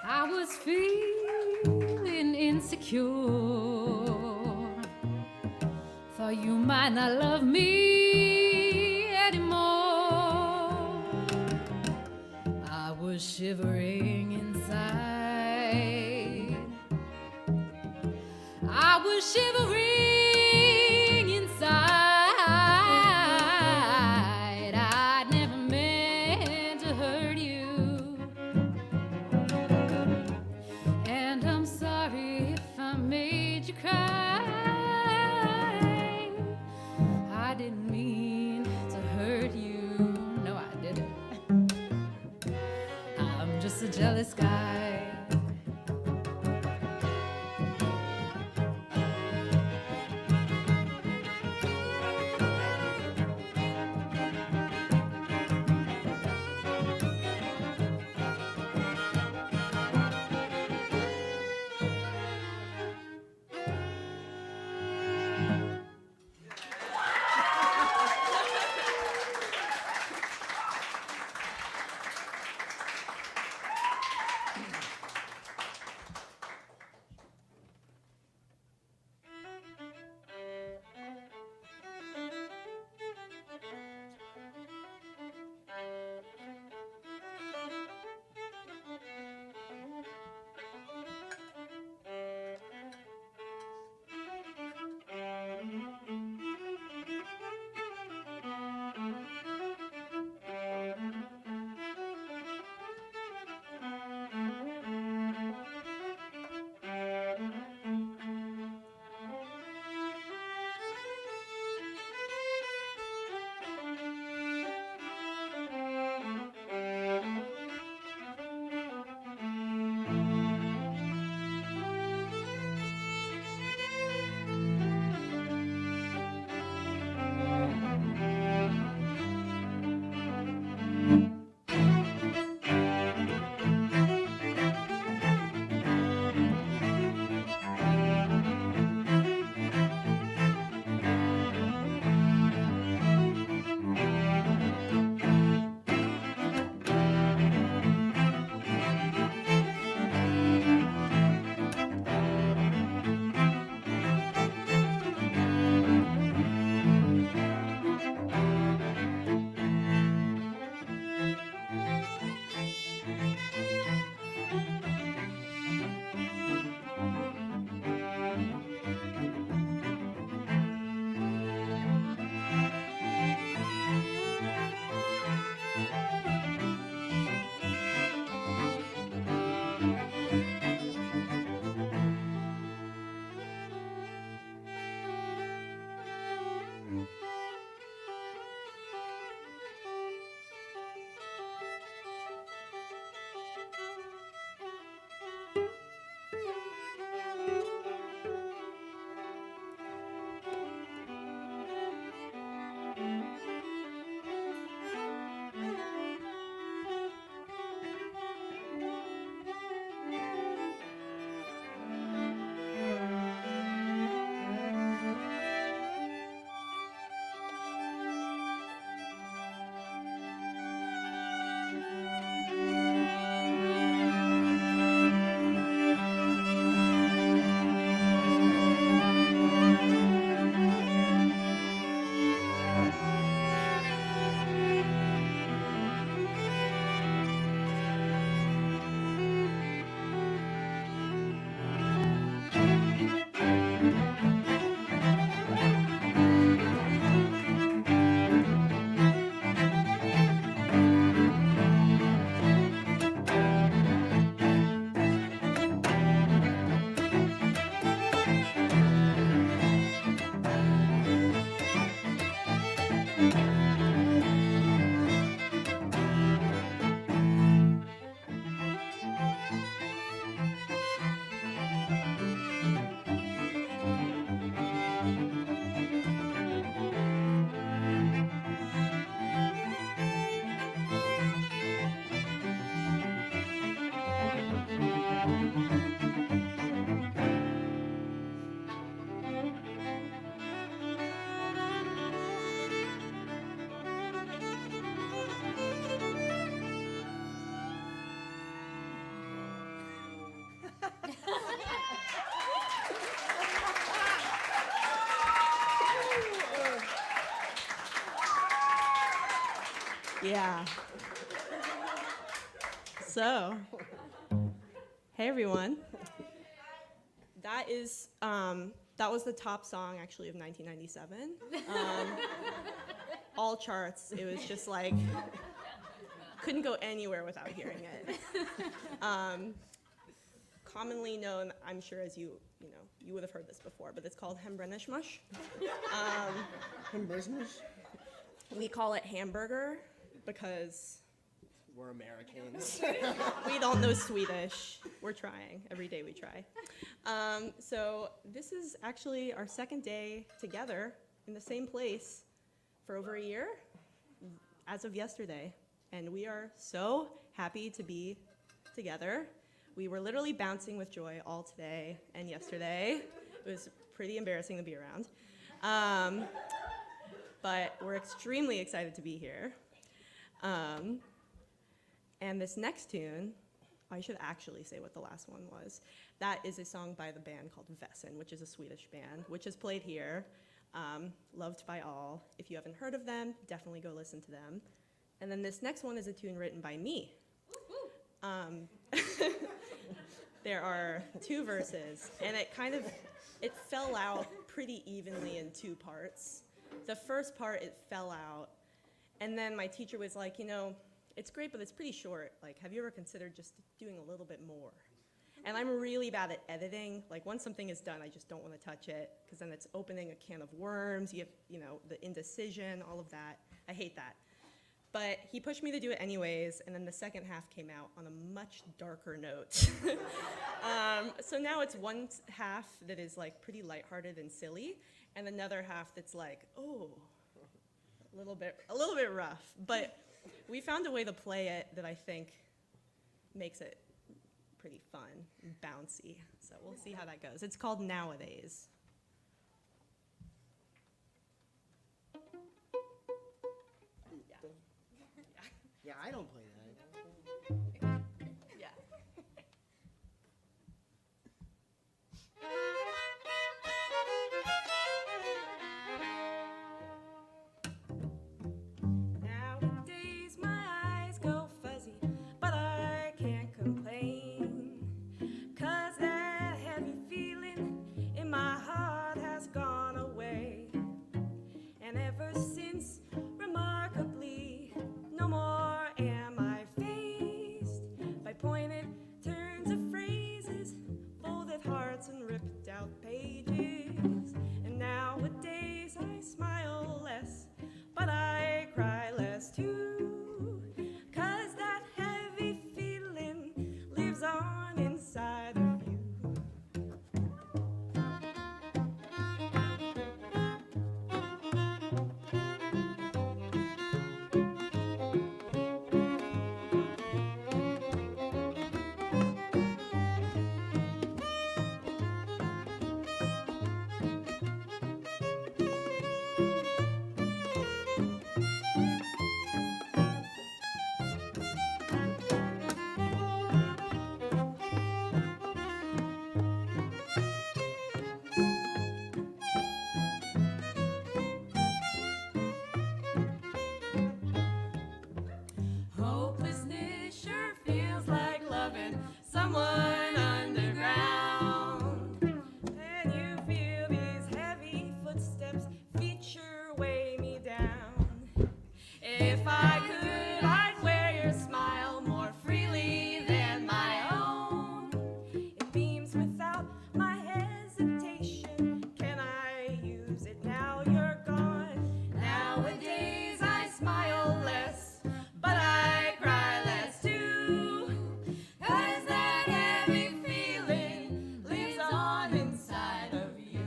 I was feeling insecure. you might not love me anymore. I was shivering inside. I was shivering inside. I never meant to hurt you. And I'm sorry if I made you cry. I didn't mean to hurt you. No, I didn't. I'm just a jealous guy. Yeah. So, hey everyone. That was the top song actually of 1997. All charts. It was just like couldn't go anywhere without hearing it. Commonly known, I'm sure as you would have heard this before, but it's called Hembrenishmush. We call it hamburger because We're Americans. we don't know Swedish. We're trying. Every day we try. So this is actually our second day together in the same place for over a year as of yesterday. And we are so happy to be together. We were literally bouncing with joy all today and yesterday. It was pretty embarrassing to be around. But we're extremely excited to be here. And this next tune, I should actually say what the last one was. That is a song by the band called Vesson, which is a Swedish band, which is played here, loved by all. If you haven't heard of them, definitely go listen to them. And then this next one is a tune written by me. There are 2 verses, and it fell out pretty evenly in 2 parts. The first part, it fell out, and then my teacher was like, it's great, but it's pretty short. Like, have you ever considered just doing a little bit more? And I'm really bad at editing. Like, once something is done, I just don't want to touch it, because then it's opening a can of worms. You have, the indecision, all of that. I hate that. But he pushed me to do it anyways, and then the second half came out on a much darker note. So now it's one half that is like pretty lighthearted and silly, and another half that's like, oh, a little bit rough. But we found a way to play it that I think makes it pretty fun and bouncy. So we'll see how that goes. It's called Nowadays. Yeah, I don't play that. Yeah. Nowadays my eyes go fuzzy, but I can't complain, 'cause that heavy feeling in my heart has gone away. And ever since, remarkably, no more am I faced by pointed turns of phrases, folded hearts and ripped out pages. And nowadays I smile less, but I cry less too, 'cause that heavy feeling lives on inside of you. Hopelessness sure feels like loving someone underground. And you feel these heavy footsteps feature weigh me down. If I could, I'd wear your smile more freely than my own. It beams without my hesitation. Can I use it now you're gone? Nowadays I smile less, but I cry less too, 'cause that heavy feeling lives on inside of you.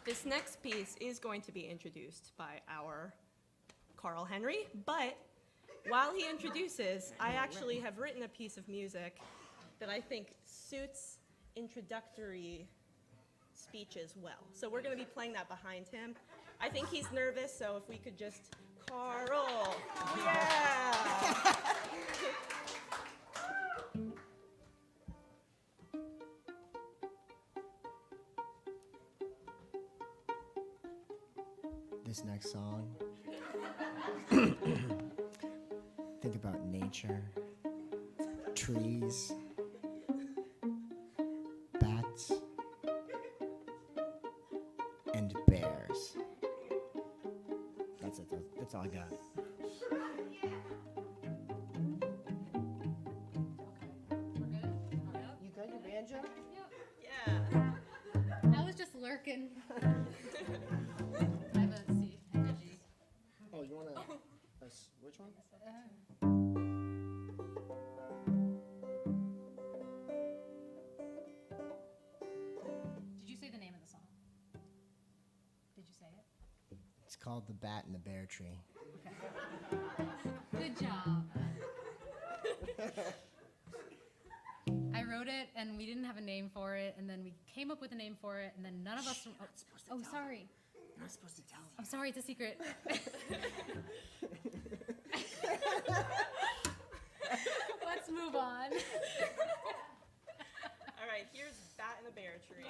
This next piece is going to be introduced by our Carl Henry, but while he introduces, I actually have written a piece of music that I think suits introductory speeches well. So we're going to be playing that behind him. I think he's nervous, so if we could just Carl. Yeah. This next song. Think about nature, trees, bats, and bears. That's it. That's all I got. You got your banjo? Yeah. I was just lurking. I have a C and a G. Oh, you want to... which one? Did you say the name of the song? Did you say it? It's called The Bat and the Bear Tree. Good job. I wrote it and we didn't have a name for it, and then we came up with a name for it, and then none of us. Oh, sorry. You're not supposed to tell me. I'm sorry, it's a secret. Let's move on. All right, here's Bat in the Bear Tree.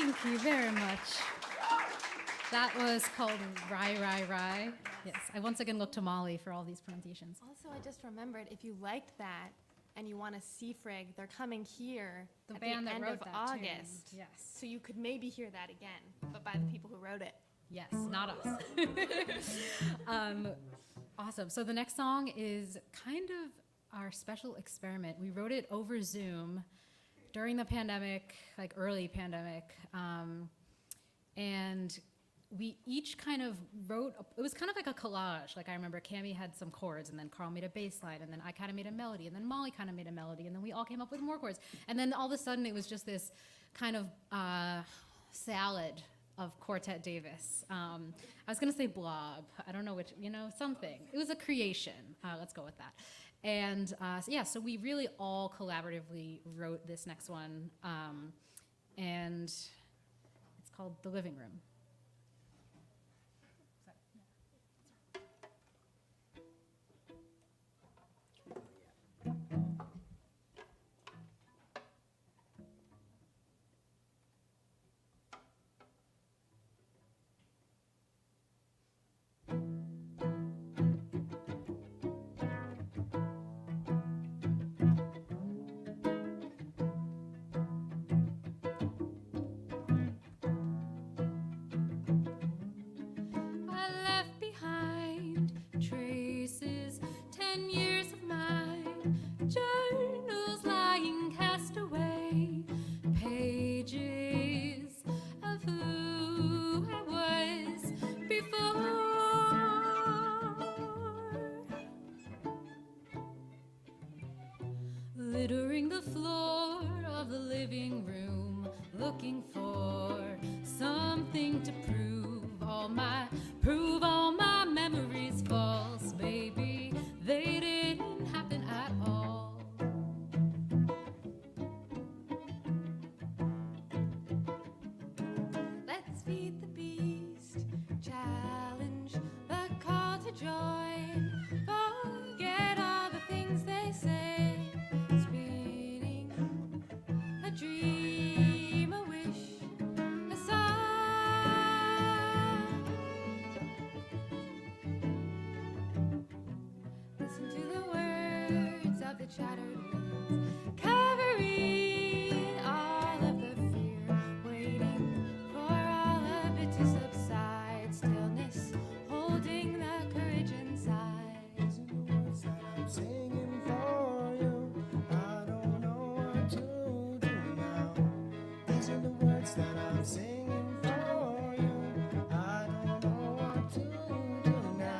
Thank you very much. That was called Rye, Rye, Rye. Yes, I once again looked to Molly for all these pronunciations. Also, I just remembered, if you liked that and you want to see Frigg, they're coming here The at band the that end wrote of that August. tune. Yes. So you could maybe hear that again, but by the people who wrote it. Yes, not us. Awesome. So the next song is kind of our special experiment. We wrote it over Zoom during the pandemic, like early pandemic. And we each kind of wrote, it was kind of like a collage. Like I remember Cammie had some chords, and then Carl made a bass line, and then I kind of made a melody, and then Molly kind of made a melody, and then we all came up with more chords. And then all of a sudden it was just this kind of salad of Quartet Davis. I was gonna say blob. I don't know which, something. It was a creation. Let's go with that. And so we really all collaboratively wrote this next one. And it's called The Living Room. I left behind traces, 10 years of mine, journals lying cast away, pages of who I was before. Littering the floor of the living room, looking for something to prove all my memories false, baby. They didn't happen at all. Let's feed the beast, challenge the call to join. Forget all the things they say, spinning a dream, a wish, a song. Listen to the words of the shattered words, covering all of the fear, waiting for all of it to subside. Stillness, holding the courage inside. These are the words that I'm singing for you. I don't know what to do now. These are the words that I'm singing for you. I don't know what to do now.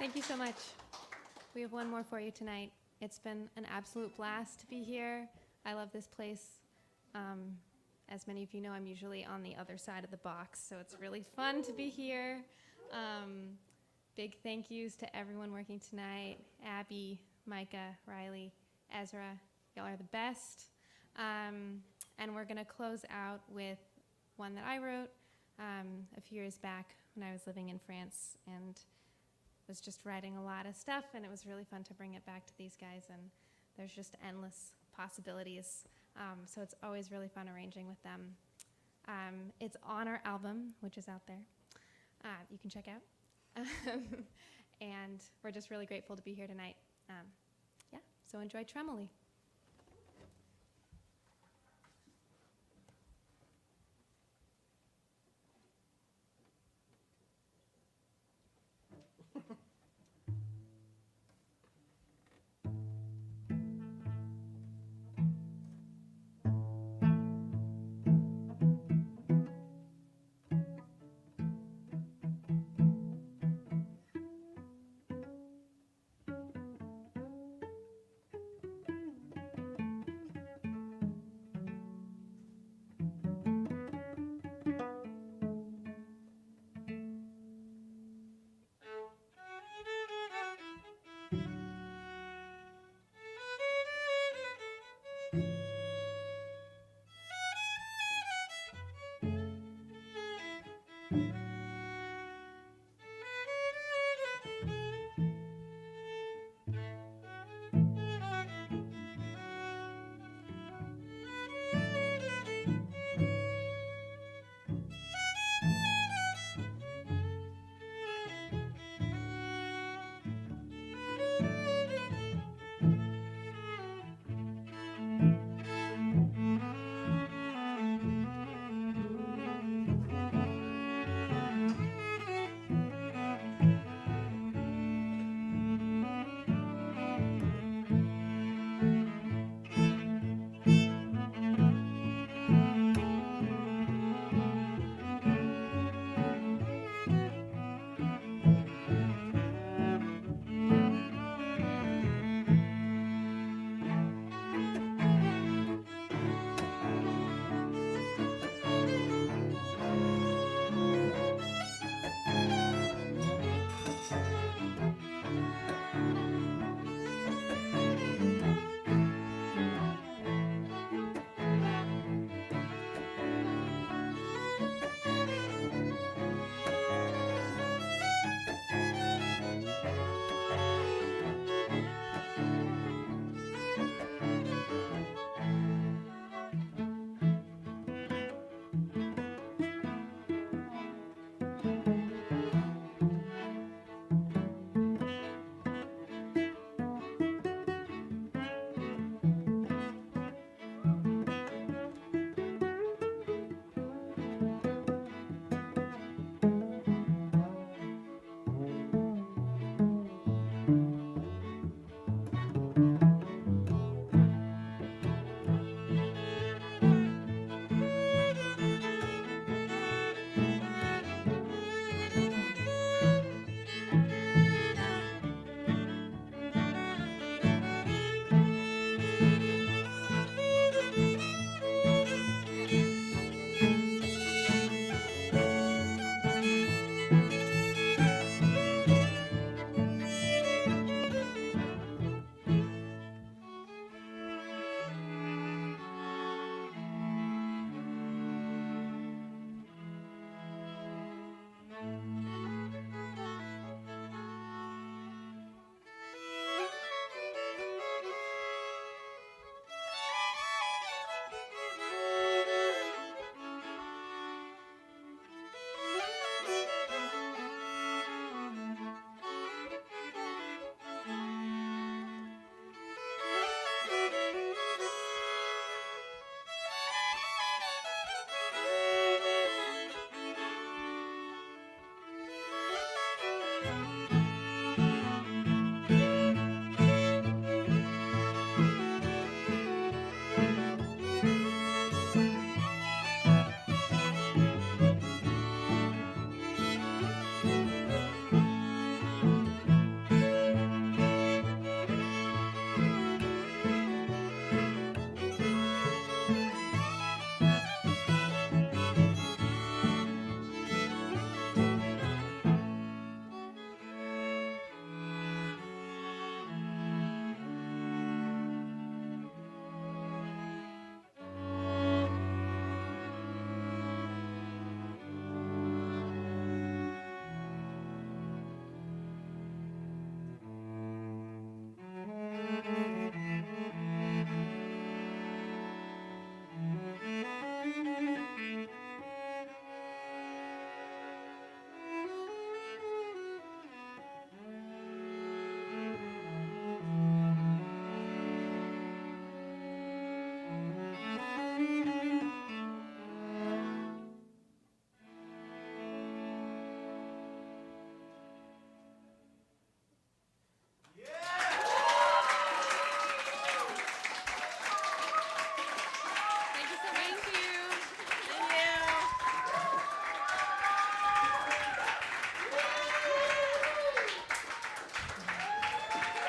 Thank you so much. We have one more for you tonight. It's been an absolute blast to be here. I love this place. As many of you know, I'm usually on the other side of the box, so it's really fun to be here. Big thank yous to everyone working tonight. Abby, Micah, Riley, Ezra, y'all are the best. And we're gonna close out with one that I wrote a few years back when I was living in France and was just writing a lot of stuff, and it was really fun to bring it back to these guys, and there's just endless possibilities. So it's always really fun arranging with them. It's on our album, which is out there. You can check out. And we're just really grateful to be here tonight. Yeah, so enjoy Tremoli.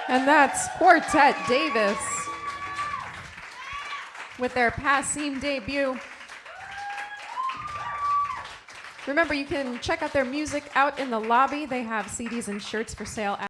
And that's Quartet Davis with their Passim debut. Remember, you can check out their music out in the lobby. They have CDs and shirts for sale.